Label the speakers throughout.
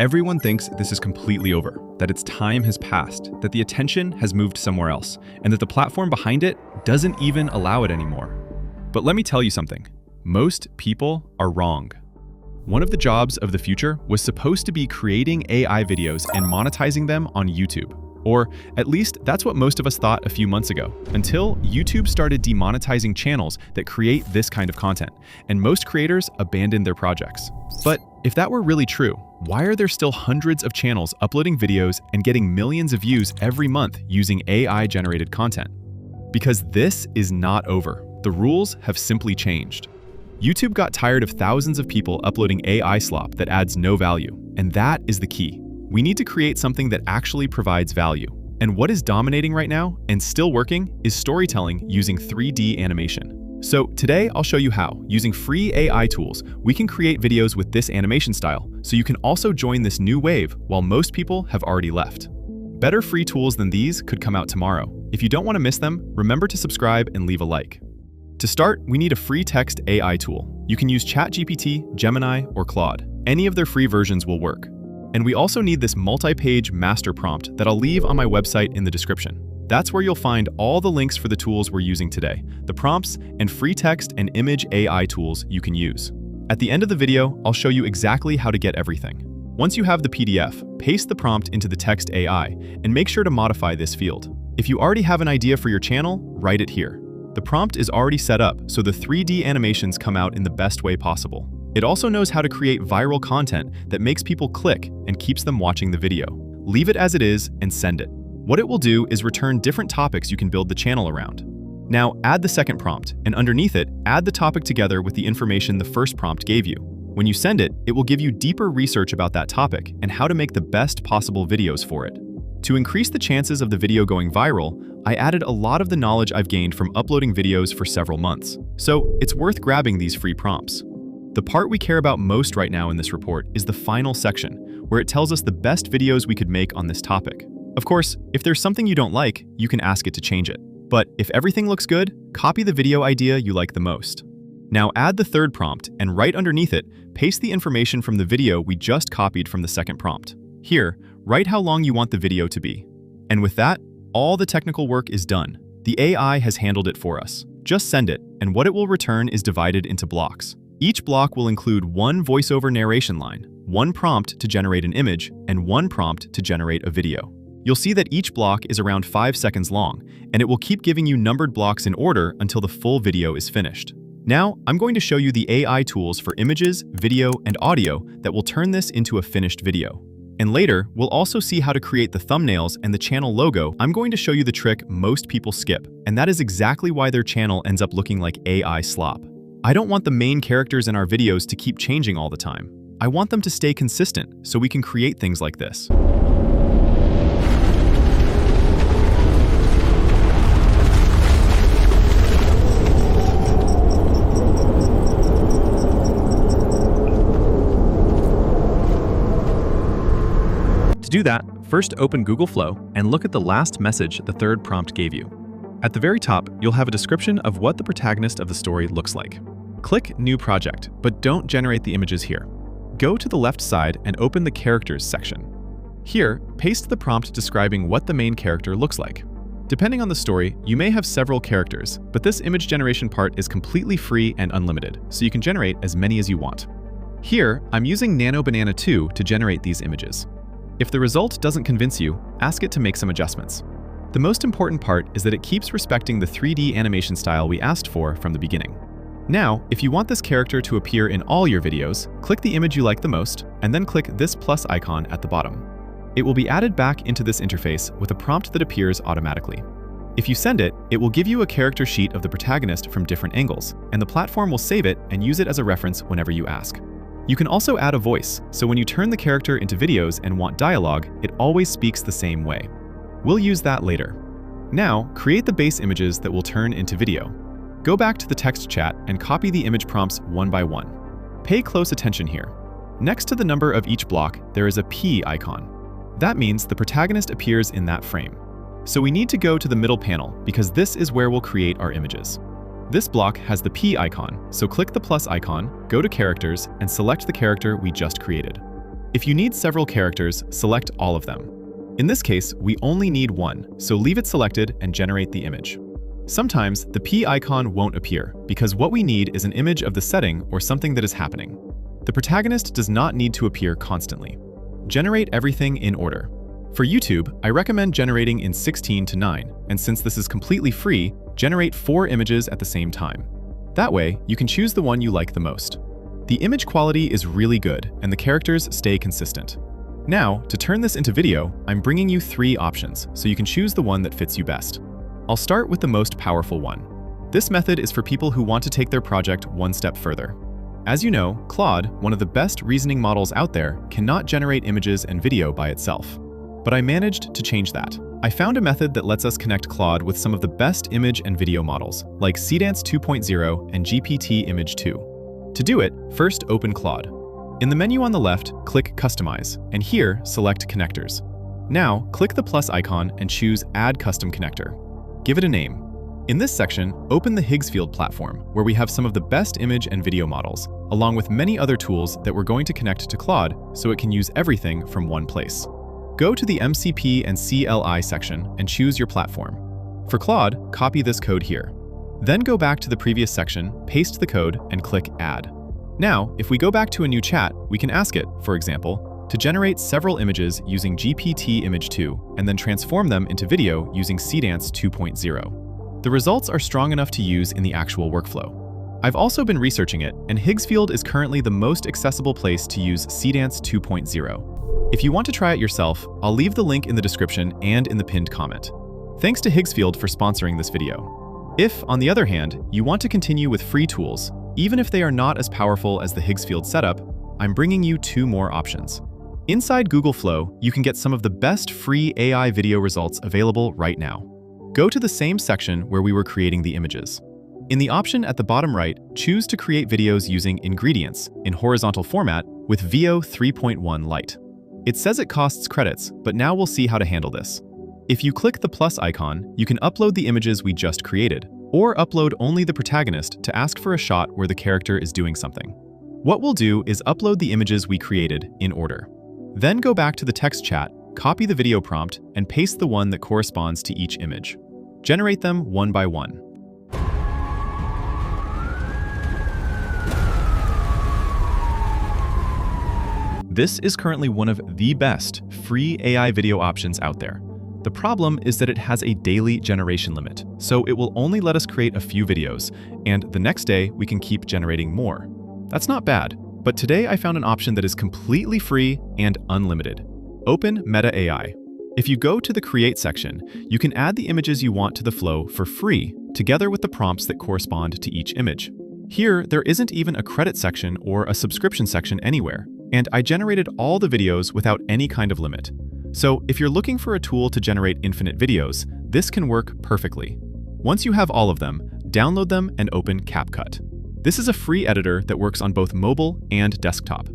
Speaker 1: Everyone thinks this is completely over, that its time has passed, that the attention has moved somewhere else, and that the platform behind it doesn't even allow it anymore. But let me tell you something. Most people are wrong. One of the jobs of the future was supposed to be creating AI videos and monetizing them on YouTube. Or at least that's what most of us thought a few months ago, until YouTube started demonetizing channels that create this kind of content, and most creators abandoned their projects. But if that were really true, why are there still hundreds of channels uploading videos and getting millions of views every month using AI-generated content? Because this is not over. The rules have simply changed. YouTube got tired of thousands of people uploading AI slop that adds no value, and that is the key. We need to create something that actually provides value. And what is dominating right now, and still working, is storytelling using 3D animation. So today I'll show you how, using free AI tools, we can create videos with this animation style, so you can also join this new wave while most people have already left. Better free tools than these could come out tomorrow. If you don't want to miss them, remember to subscribe and leave a like. To start, we need a free text AI tool. You can use ChatGPT, Gemini, or Claude. Any of their free versions will work. And we also need this multi-page master prompt that I'll leave on my website in the description. That's where you'll find all the links for the tools we're using today, the prompts, and free text and image AI tools you can use. At the end of the video, I'll show you exactly how to get everything. Once you have the PDF, paste the prompt into the text AI, and make sure to modify this field. If you already have an idea for your channel, write it here. The prompt is already set up, so the 3D animations come out in the best way possible. It also knows how to create viral content that makes people click and keeps them watching the video. Leave it as it is and send it. What it will do is return different topics you can build the channel around. Now add the second prompt, and underneath it, add the topic together with the information the first prompt gave you. When you send it, it will give you deeper research about that topic and how to make the best possible videos for it. To increase the chances of the video going viral, I added a lot of the knowledge I've gained from uploading videos for several months. So it's worth grabbing these free prompts. The part we care about most right now in this report is the final section, where it tells us the best videos we could make on this topic. Of course, if there's something you don't like, you can ask it to change it. But if everything looks good, copy the video idea you like the most. Now add the third prompt, and right underneath it, paste the information from the video we just copied from the second prompt. Here, write how long you want the video to be. And with that, all the technical work is done. The AI has handled it for us. Just send it, and what it will return is divided into blocks. Each block will include one voiceover narration line, one prompt to generate an image, and one prompt to generate a video. You'll see that each block is around 5 seconds long, and it will keep giving you numbered blocks in order until the full video is finished. Now, I'm going to show you the AI tools for images, video, and audio that will turn this into a finished video. And later, we'll also see how to create the thumbnails and the channel logo. I'm going to show you the trick most people skip, and that is exactly why their channel ends up looking like AI slop. I don't want the main characters in our videos to keep changing all the time. I want them to stay consistent so we can create things like this. To do that, first open Google Flow and look at the last message the third prompt gave you. At the very top, you'll have a description of what the protagonist of the story looks like. Click New Project, but don't generate the images here. Go to the left side and open the Characters section. Here, paste the prompt describing what the main character looks like. Depending on the story, you may have several characters, but this image generation part is completely free and unlimited, so you can generate as many as you want. Here, I'm using Nano Banana 2 to generate these images. If the result doesn't convince you, ask it to make some adjustments. The most important part is that it keeps respecting the 3D animation style we asked for from the beginning. Now, if you want this character to appear in all your videos, click the image you like the most, and then click this plus icon at the bottom. It will be added back into this interface with a prompt that appears automatically. If you send it, it will give you a character sheet of the protagonist from different angles, and the platform will save it and use it as a reference whenever you ask. You can also add a voice, so when you turn the character into videos and want dialogue, it always speaks the same way. We'll use that later. Now, create the base images that will turn into video. Go back to the text chat and copy the image prompts one by one. Pay close attention here. Next to the number of each block, there is a P icon. That means the protagonist appears in that frame. So we need to go to the middle panel because this is where we'll create our images. This block has the P icon, so click the plus icon, go to Characters, and select the character we just created. If you need several characters, select all of them. In this case, we only need one, so leave it selected and generate the image. Sometimes the P icon won't appear because what we need is an image of the setting or something that is happening. The protagonist does not need to appear constantly. Generate everything in order. For YouTube, I recommend generating in 16:9, and since this is completely free, generate 4 images at the same time. That way, you can choose the one you like the most. The image quality is really good, and the characters stay consistent. Now, to turn this into video, I'm bringing you 3 options, so you can choose the one that fits you best. I'll start with the most powerful one. This method is for people who want to take their project one step further. As you know, Claude, one of the best reasoning models out there, cannot generate images and video by itself. But I managed to change that. I found a method that lets us connect Claude with some of the best image and video models, like Seedance 2.0 and GPT Image 2. To do it, first open Claude. In the menu on the left, click Customize, and here, select Connectors. Now, click the plus icon and choose Add Custom Connector. Give it a name. In this section, open the Higgsfield platform, where we have some of the best image and video models, along with many other tools that we're going to connect to Claude so it can use everything from one place. Go to the MCP and CLI section and choose your platform. For Claude, copy this code here. Then go back to the previous section, paste the code, and click Add. Now, if we go back to a new chat, we can ask it, for example, to generate several images using GPT Image 2 and then transform them into video using Seedance 2.0. The results are strong enough to use in the actual workflow. I've also been researching it, and Higgsfield is currently the most accessible place to use Seedance 2.0. If you want to try it yourself, I'll leave the link in the description and in the pinned comment. Thanks to Higgsfield for sponsoring this video. If, on the other hand, you want to continue with free tools, even if they are not as powerful as the Higgsfield setup, I'm bringing you 2 more options. Inside Google Flow, you can get some of the best free AI video results available right now. Go to the same section where we were creating the images. In the option at the bottom right, choose to create videos using Ingredients in horizontal format with Veo 3.1 Lite. It says it costs credits, but now we'll see how to handle this. If you click the plus icon, you can upload the images we just created, or upload only the protagonist to ask for a shot where the character is doing something. What we'll do is upload the images we created in order. Then go back to the text chat, copy the video prompt, and paste the one that corresponds to each image. Generate them one by one. This is currently one of the best free AI video options out there. The problem is that it has a daily generation limit, so it will only let us create a few videos, and the next day we can keep generating more. That's not bad, but today I found an option that is completely free and unlimited. Open Meta AI. If you go to the Create section, you can add the images you want to the flow for free, together with the prompts that correspond to each image. Here, there isn't even a credit section or a subscription section anywhere, and I generated all the videos without any kind of limit. So if you're looking for a tool to generate infinite videos, this can work perfectly. Once you have all of them, download them and open CapCut. This is a free editor that works on both mobile and desktop.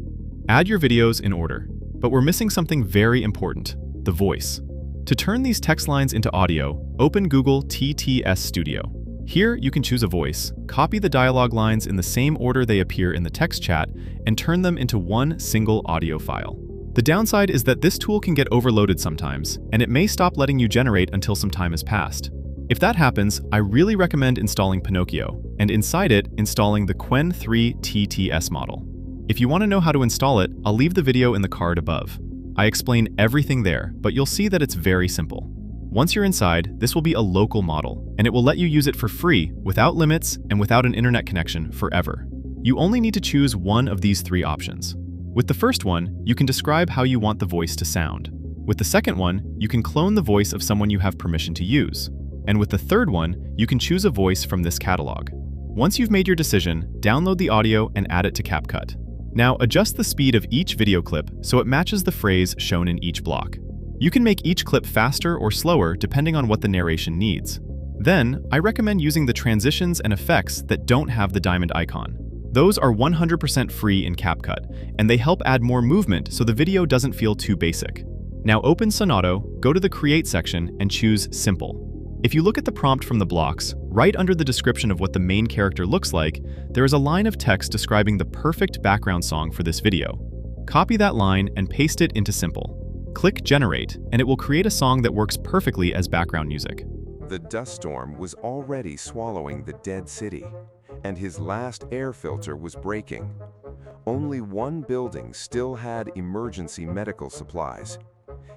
Speaker 1: Add your videos in order, but we're missing something very important, the voice. To turn these text lines into audio, open Google TTS Studio. Here you can choose a voice, copy the dialogue lines in the same order they appear in the text chat, and turn them into one single audio file. The downside is that this tool can get overloaded sometimes, and it may stop letting you generate until some time has passed. If that happens, I really recommend installing Pinocchio, and inside it, installing the Qwen 3 TTS model. If you want to know how to install it, I'll leave the video in the card above. I explain everything there, but you'll see that it's very simple. Once you're inside, this will be a local model, and it will let you use it for free, without limits, and without an internet connection forever. You only need to choose one of these 3 options. With the first one, you can describe how you want the voice to sound. With the second one, you can clone the voice of someone you have permission to use. And with the third one, you can choose a voice from this catalog. Once you've made your decision, download the audio and add it to CapCut. Now adjust the speed of each video clip so it matches the phrase shown in each block. You can make each clip faster or slower depending on what the narration needs. Then, I recommend using the transitions and effects that don't have the diamond icon. Those are 100% free in CapCut, and they help add more movement so the video doesn't feel too basic. Now open Sonato, go to the Create section, and choose Simple. If you look at the prompt from the blocks, right under the description of what the main character looks like, there is a line of text describing the perfect background song for this video. Copy that line and paste it into Simple. Click Generate, and it will create a song that works perfectly as background music.
Speaker 2: The dust storm was already swallowing the dead city, and his last air filter was breaking. Only one building still had emergency medical supplies.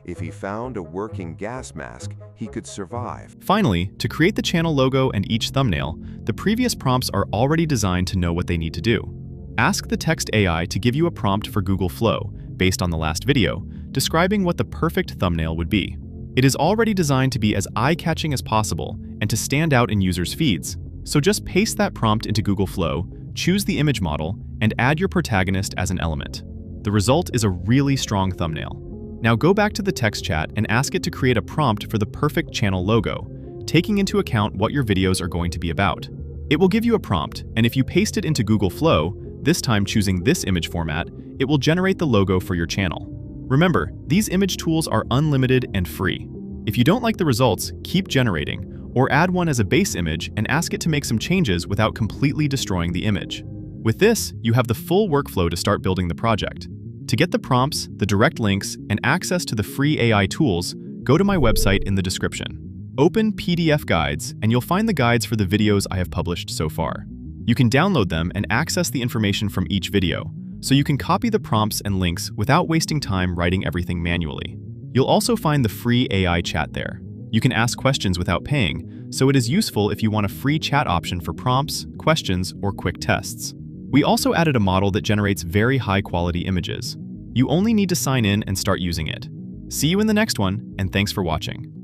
Speaker 2: If he found a working gas mask, he could survive.
Speaker 1: Finally, to create the channel logo and each thumbnail, the previous prompts are already designed to know what they need to do. Ask the text AI to give you a prompt for Google Flow, based on the last video, describing what the perfect thumbnail would be. It is already designed to be as eye-catching as possible and to stand out in users' feeds. So just paste that prompt into Google Flow, choose the image model, and add your protagonist as an element. The result is a really strong thumbnail. Now go back to the text chat and ask it to create a prompt for the perfect channel logo, taking into account what your videos are going to be about. It will give you a prompt, and if you paste it into Google Flow, this time choosing this image format, it will generate the logo for your channel. Remember, these image tools are unlimited and free. If you don't like the results, keep generating, or add one as a base image and ask it to make some changes without completely destroying the image. With this, you have the full workflow to start building the project. To get the prompts, the direct links, and access to the free AI tools, go to my website in the description. Open PDF guides, and you'll find the guides for the videos I have published so far. You can download them and access the information from each video, so you can copy the prompts and links without wasting time writing everything manually. You'll also find the free AI chat there. You can ask questions without paying, so it is useful if you want a free chat option for prompts, questions, or quick tests. We also added a model that generates very high-quality images. You only need to sign in and start using it. See you in the next one, and thanks for watching.